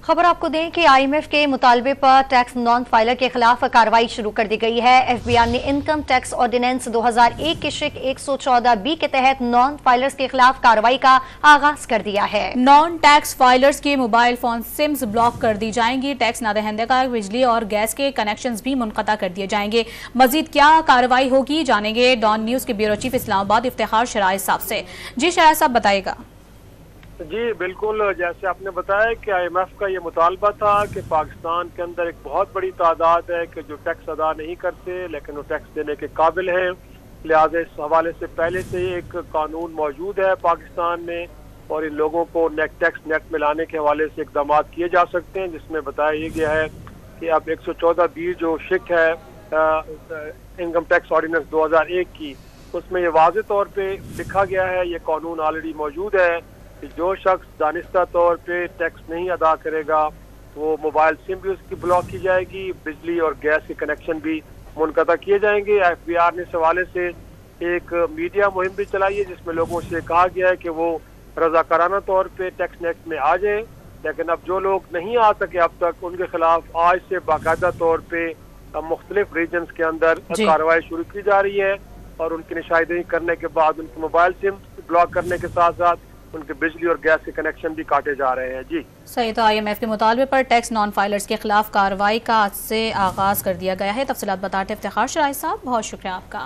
खबर आपको दें कि IMF के मुतालबे पर टैक्स नॉन फाइलर के खिलाफ कार्रवाई शुरू कर दी गई है। FBI ने इनकम टैक्स ऑर्डिनेंस 2001 के शिक 114B के तहत नॉन फाइलर्स के खिलाफ कार्रवाई का आगाज कर दिया है। नॉन टैक्स फाइलर्स के मोबाइल फोन सिम्स ब्लॉक कर दी जाएंगी। टैक्स ना दहिंदे का बिजली और गैस के कनेक्शंस भी मुनक़ता कर दिए जाएंगे। मजीद क्या कार्रवाई होगी जानेंगे डॉन न्यूज के ब्यूरो चीफ इस्लामाबाद इफ्तिखार शराय साहब से। जी शराय साहब बताइएगा। जी बिल्कुल, जैसे आपने बताया कि IMF का ये मुतालबा था कि पाकिस्तान के अंदर एक बहुत बड़ी तादाद है कि जो टैक्स अदा नहीं करते लेकिन वो टैक्स देने के काबिल हैं। लिहाजा इस हवाले से पहले से ही एक कानून मौजूद है पाकिस्तान में और इन लोगों को टैक्स नेट में लाने के हवाले से इकदाम किए जा सकते हैं, जिसमें बताया गया है कि अब 114B जो शिक है इनकम टैक्स ऑर्डिनेंस 2001 की, उसमें ये वाज़ेह तौर पर लिखा गया है, ये कानून ऑलरेडी मौजूद है कि जो शख्स दानिस्ता तौर पे टैक्स नहीं अदा करेगा वो मोबाइल सिम भी उसकी ब्लॉक की जाएगी, बिजली और गैस के कनेक्शन भी मुनक़ता किए जाएंगे। FBR ने इस हवाले से एक मीडिया मुहिम भी चलाई है जिसमें लोगों से कहा गया है कि वो रज़ाकाराना तौर पे टैक्स नेट में आ जाए, लेकिन अब जो लोग नहीं आ सके अब तक उनके खिलाफ आज से बाकायदा तौर पे मुख्तलिफ रीजन्स के अंदर कार्रवाई शुरू की जा रही है और उनकी निशानदेही करने के बाद उनके मोबाइल सिम ब्लॉक करने के साथ साथ उनके बिजली और गैस के कनेक्शन भी काटे जा रहे हैं। जी सही, तो IMF के मुतालबे पर टैक्स नॉन फाइलर्स के खिलाफ कार्रवाई का आज से आगाज कर दिया गया है। तफसीलात बताते इफ्तिखार शराय साहब, बहुत शुक्रिया आपका।